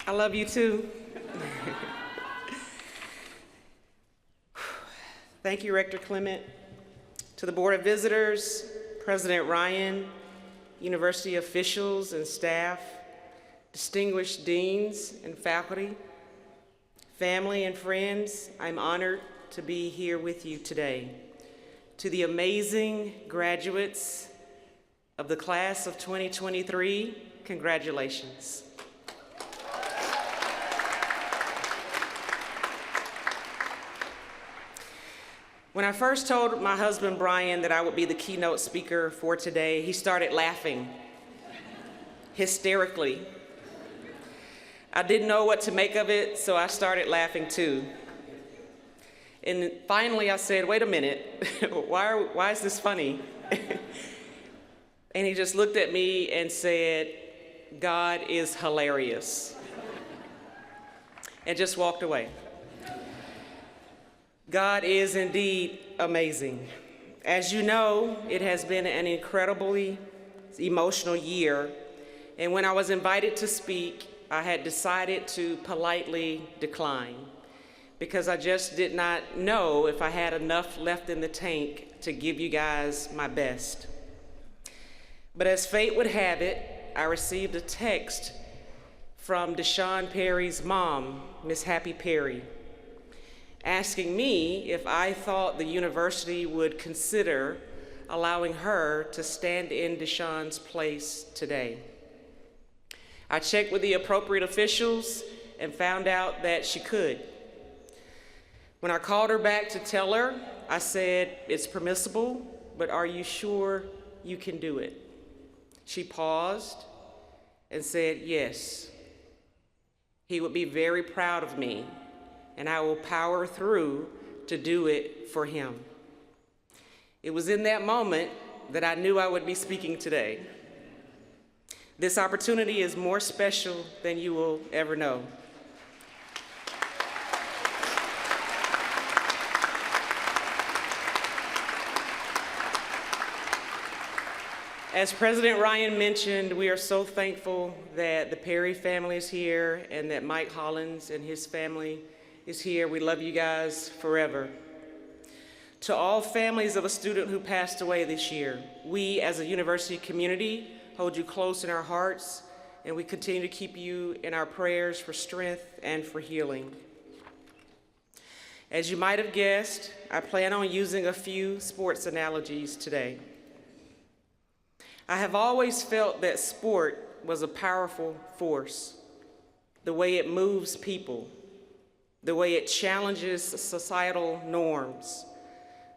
I love you too. Thank you, Rector Clement. To the Board of Visitors, President Ryan, university officials and staff, distinguished deans and faculty, family and friends, I'm honored to be here with you today. To the amazing graduates of the class of 2023, congratulations. When I first told my husband, Brian, that I would be the keynote speaker for today, he started laughing, hysterically. I didn't know what to make of it, so I started laughing too. And finally I said, wait a minute, why is this funny? And he just looked at me and said, God is hilarious, and just walked away. God is indeed amazing. As you know, it has been an incredibly emotional year, and when I was invited to speak, I had decided to politely decline because I just did not know if I had enough left in the tank to give you guys my best. But as fate would have it, I received a text from Deshaun Perry's mom, Miss Happy Perry, asking me if I thought the university would consider allowing her to stand in Deshaun's place today. I checked with the appropriate officials and found out that she could. When I called her back to tell her, I said, it's permissible, but are you sure you can do it? She paused and said, yes. He would be very proud of me, and I will power through to do it for him. It was in that moment that I knew I would be speaking today. This opportunity is more special than you will ever know. As President Ryan mentioned, we are so thankful that the Perry family is here and that Mike Hollins and his family is here. We love you guys forever. To all families of a student who passed away this year, we as a university community hold you close in our hearts, and we continue to keep you in our prayers for strength and for healing. As you might have guessed, I plan on using a few sports analogies today. I have always felt that sport was a powerful force, the way it moves people, the way it challenges societal norms,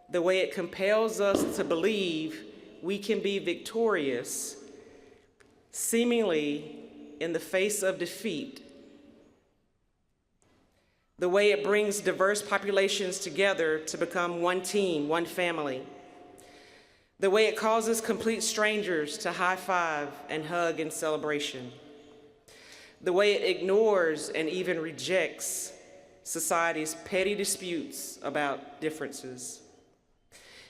the way it compels us to believe we can be victorious, seemingly in the face of defeat, the way it brings diverse populations together to become one team, one family, the way it causes complete strangers to high-five and hug in celebration, the way it ignores and even rejects society's petty disputes about differences.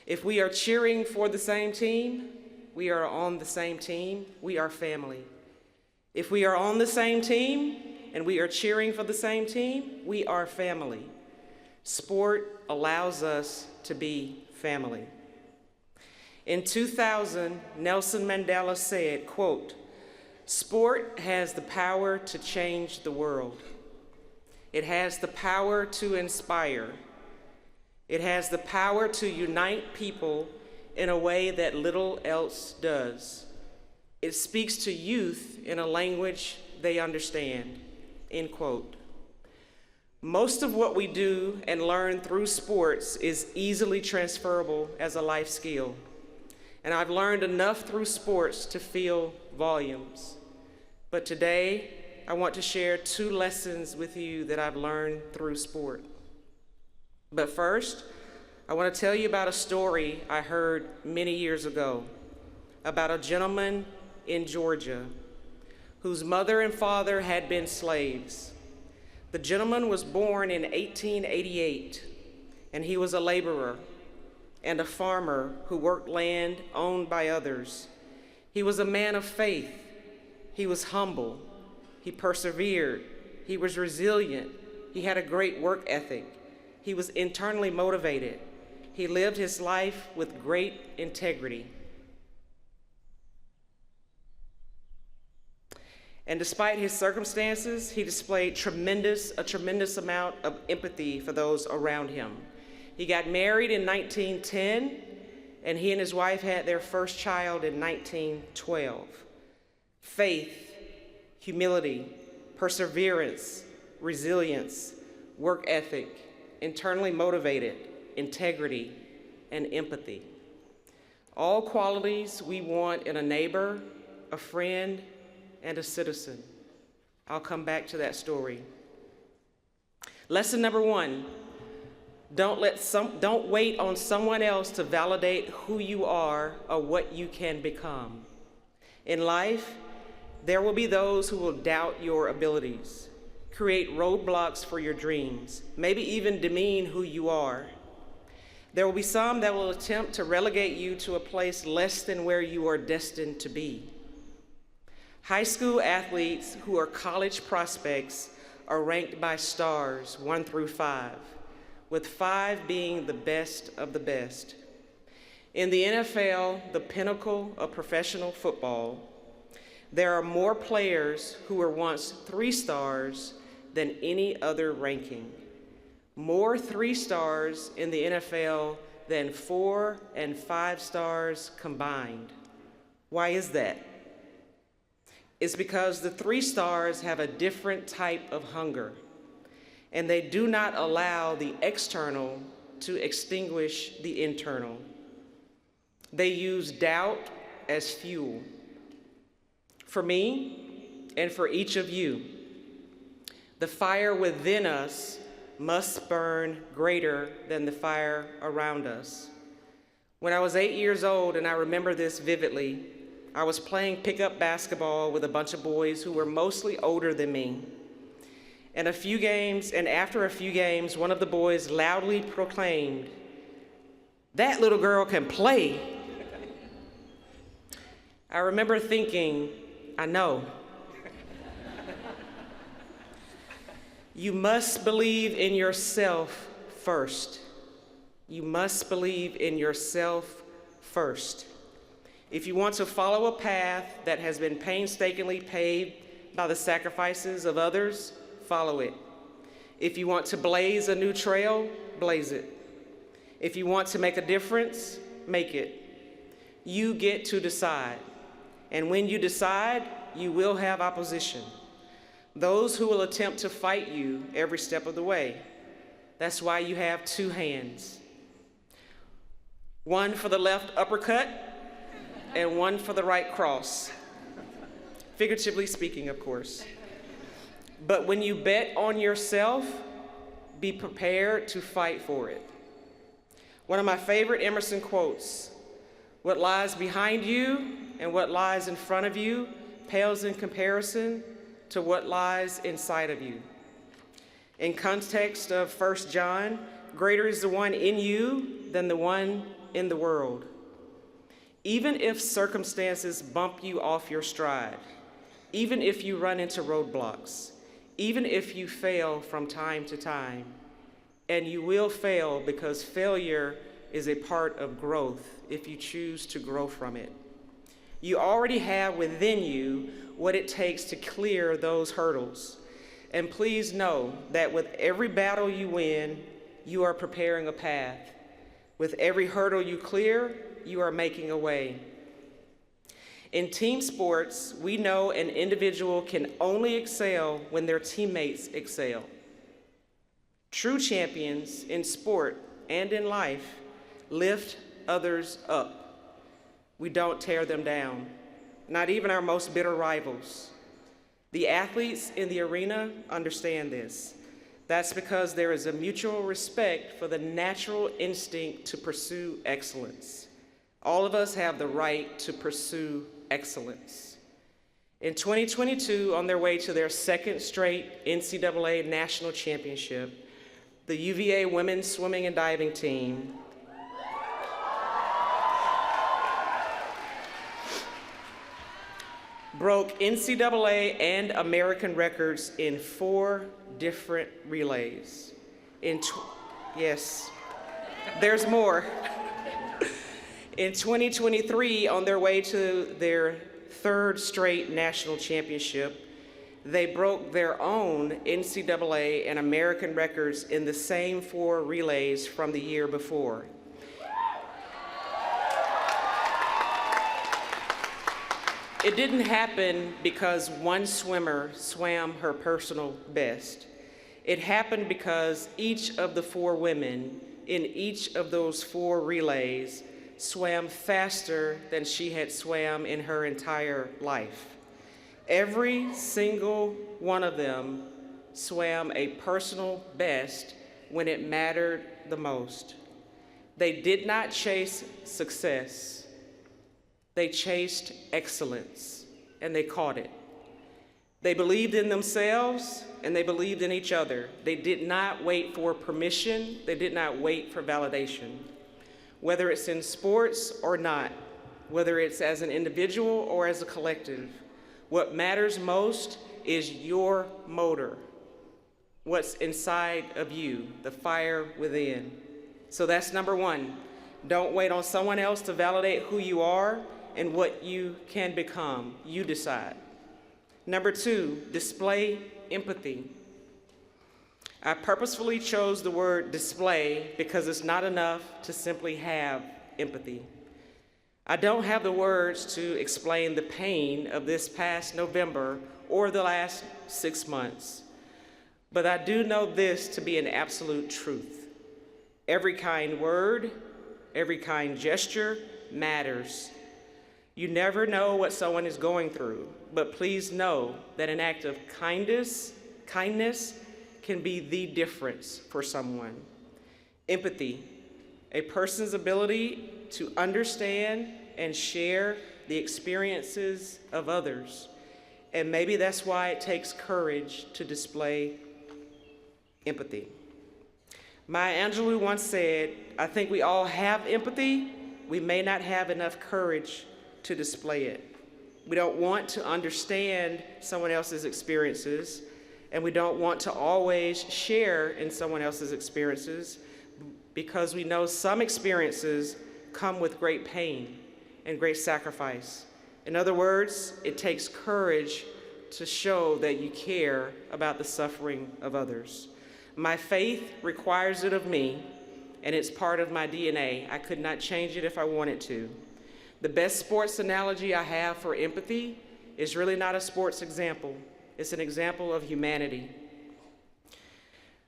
If we are cheering for the same team, we are on the same team, we are family. If we are on the same team and we are cheering for the same team, we are family. Sport allows us to be family. In 2000, Nelson Mandela said, quote, "Sport has the power to change the world. It has the power to inspire. It has the power to unite people in a way that little else does. It speaks to youth in a language they understand," end quote. Most of what we do and learn through sports is easily transferable as a life skill. And I've learned enough through sports to fill volumes. But today, I want to share 2 lessons with you that I've learned through sport. But first, I want to tell you about a story I heard many years ago about a gentleman in Georgia whose mother and father had been slaves. The gentleman was born in 1888, and he was a laborer and a farmer who worked land owned by others. He was a man of faith. He was humble. He persevered. He was resilient. He had a great work ethic. He was internally motivated. He lived his life with great integrity. And despite his circumstances, he displayed a tremendous amount of empathy for those around him. He got married in 1910, and he and his wife had their first child in 1912. Faith, humility, perseverance, resilience, work ethic, internally motivated, integrity, and empathy. All qualities we want in a neighbor, a friend, and a citizen. I'll come back to that story. Lesson number 1, don't wait on someone else to validate who you are or what you can become. In life, there will be those who will doubt your abilities, create roadblocks for your dreams, maybe even demean who you are. There will be some that will attempt to relegate you to a place less than where you are destined to be. High school athletes who are college prospects are ranked by stars 1 through 5, with 5 being the best of the best. In the NFL, the pinnacle of professional football, there are more players who were once 3 stars than any other ranking. More 3 stars in the NFL than 4 and 5 stars combined. Why is that? It's because the 3 stars have a different type of hunger, and they do not allow the external to extinguish the internal. They use doubt as fuel. For me, and for each of you, the fire within us must burn greater than the fire around us. When I was 8 years old, and I remember this vividly, I was playing pickup basketball with a bunch of boys who were mostly older than me. And after a few games, one of the boys loudly proclaimed, "That little girl can play." I remember thinking, I know. You must believe in yourself first. You must believe in yourself first. If you want to follow a path that has been painstakingly paved by the sacrifices of others, follow it. If you want to blaze a new trail, blaze it. If you want to make a difference, make it. You get to decide. And when you decide, you will have opposition. Those who will attempt to fight you every step of the way. That's why you have 2 hands. One for the left uppercut, and one for the right cross. Figuratively speaking, of course. But when you bet on yourself, be prepared to fight for it. One of my favorite Emerson quotes, "What lies behind you and what lies in front of you pales in comparison to what lies inside of you." In context of 1 John, greater is the one in you than the one in the world. Even if circumstances bump you off your stride, even if you run into roadblocks, even if you fail from time to time, and you will fail because failure is a part of growth if you choose to grow from it. You already have within you what it takes to clear those hurdles. And please know that with every battle you win, you are preparing a path. With every hurdle you clear, you are making a way. In team sports, we know an individual can only excel when their teammates excel. True champions in sport and in life lift others up. We don't tear them down, not even our most bitter rivals. The athletes in the arena understand this. That's because there is a mutual respect for the natural instinct to pursue excellence. All of us have the right to pursue excellence. In 2022, on their way to their 2nd straight NCAA national championship, the UVA women's swimming and diving team broke NCAA and American records in 4 different relays. Yes, there's more. In 2023, on their way to their 3rd straight national championship, they broke their own NCAA and American records in the same 4 relays from the year before. It didn't happen because one swimmer swam her personal best. It happened because each of the 4 women in each of those 4 relays swam faster than she had swam in her entire life. Every single one of them swam a personal best when it mattered the most. They did not chase success. They chased excellence, and they caught it. They believed in themselves, and they believed in each other. They did not wait for permission. They did not wait for validation. Whether it's in sports or not, whether it's as an individual or as a collective, what matters most is your motor, what's inside of you, the fire within. So that's number 1. Don't wait on someone else to validate who you are and what you can become. You decide. Number 2, display empathy. I purposefully chose the word display because it's not enough to simply have empathy. I don't have the words to explain the pain of this past November or the last 6 months, but I do know this to be an absolute truth. Every kind word, every kind gesture matters. You never know what someone is going through, but please know that an act of kindness can be the difference for someone. Empathy, a person's ability to understand and share the experiences of others. And maybe that's why it takes courage to display empathy. Maya Angelou once said, I think we all have empathy. We may not have enough courage to display it. We don't want to understand someone else's experiences, and we don't want to always share in someone else's experiences because we know some experiences come with great pain and great sacrifice. In other words, it takes courage to show that you care about the suffering of others. My faith requires it of me, and it's part of my DNA. I could not change it if I wanted to. The best sports analogy I have for empathy is really not a sports example. It's an example of humanity.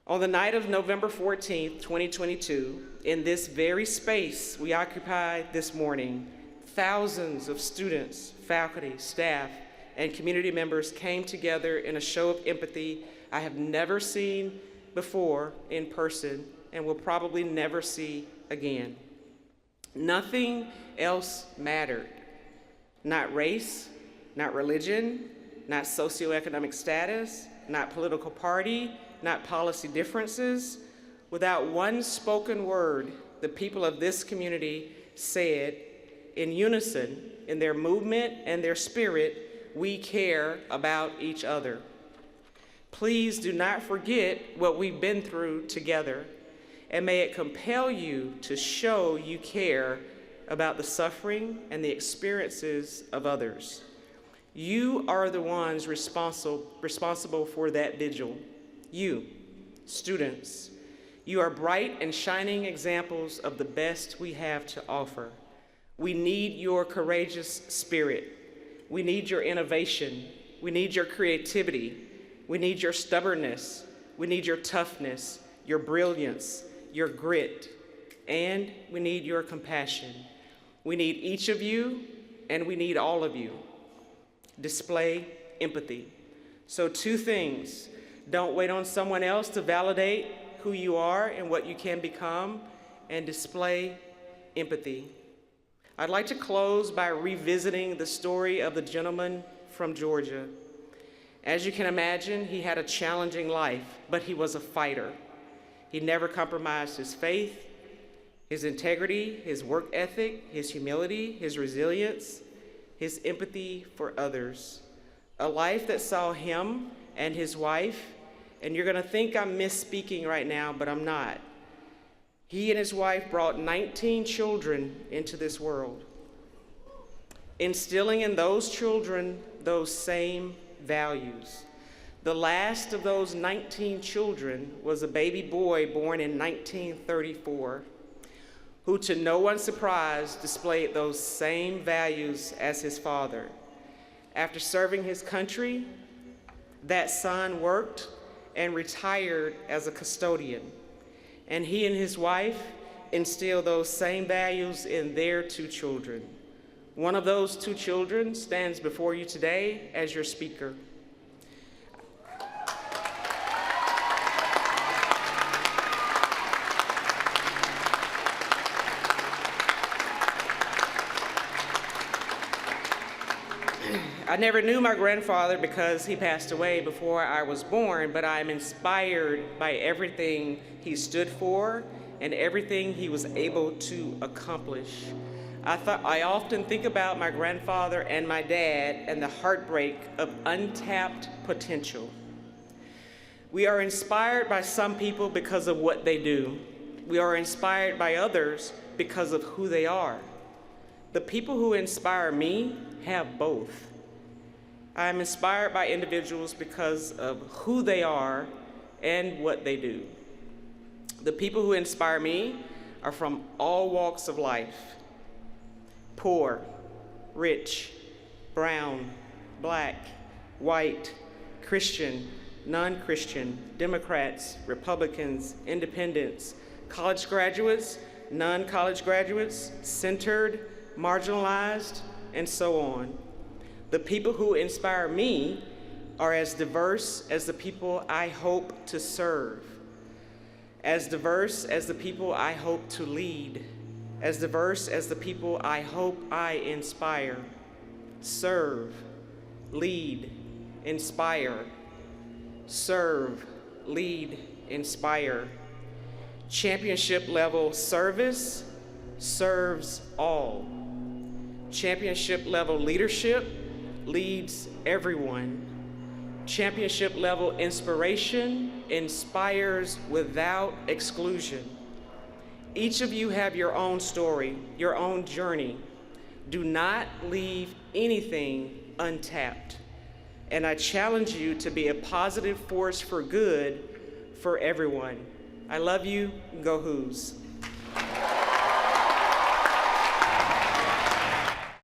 On the night of November 14th, 2022, in this very space we occupy this morning, thousands of students, faculty, staff, and community members came together in a show of empathy I have never seen before in person and will probably never see again. Nothing else mattered. Not race, not religion, not socioeconomic status, not political party, not policy differences. Without one spoken word, the people of this community said, in unison, in their movement and their spirit, we care about each other. Please do not forget what we've been through together, and may it compel you to show you care about the suffering and the experiences of others. You are the ones responsible for that vigil. You, students, you are bright and shining examples of the best we have to offer. We need your courageous spirit. We need your innovation. We need your creativity. We need your stubbornness. We need your toughness, your brilliance, your grit, and we need your compassion. We need each of you, and we need all of you. Display empathy. So 2 things. Don't wait on someone else to validate who you are and what you can become, and display empathy. I'd like to close by revisiting the story of the gentleman from Georgia. As you can imagine, he had a challenging life, but he was a fighter. He never compromised his faith, his integrity, his work ethic, his humility, his resilience, his empathy for others. A life that saw him and his wife, and you're gonna think I'm misspeaking right now, but I'm not. He and his wife brought 19 children into this world, instilling in those children those same values. The last of those 19 children was a baby boy born in 1934, who, to no one's surprise, displayed those same values as his father. After serving his country, that son worked and retired as a custodian, and he and his wife instilled those same values in their 2 children. One of those 2 children stands before you today as your speaker. I never knew my grandfather because he passed away before I was born, but I am inspired by everything he stood for and everything he was able to accomplish. I often think about my grandfather and my dad and the heartbreak of untapped potential. We are inspired by some people because of what they do. We are inspired by others because of who they are. The people who inspire me have both. I am inspired by individuals because of who they are and what they do. The people who inspire me are from all walks of life: poor, rich, brown, black, white, Christian, non-Christian, Democrats, Republicans, independents, college graduates, non-college graduates, centered, marginalized, and so on. The people who inspire me are as diverse as the people I hope to serve, as diverse as the people I hope to lead, as diverse as the people I hope I inspire. Serve, lead, inspire. Serve, lead, inspire. Championship level service serves all. Championship level leadership leads everyone. Championship level inspiration inspires without exclusion. Each of you have your own story, your own journey. Do not leave anything untapped. And I challenge you to be a positive force for good for everyone. I love you. Go Who's.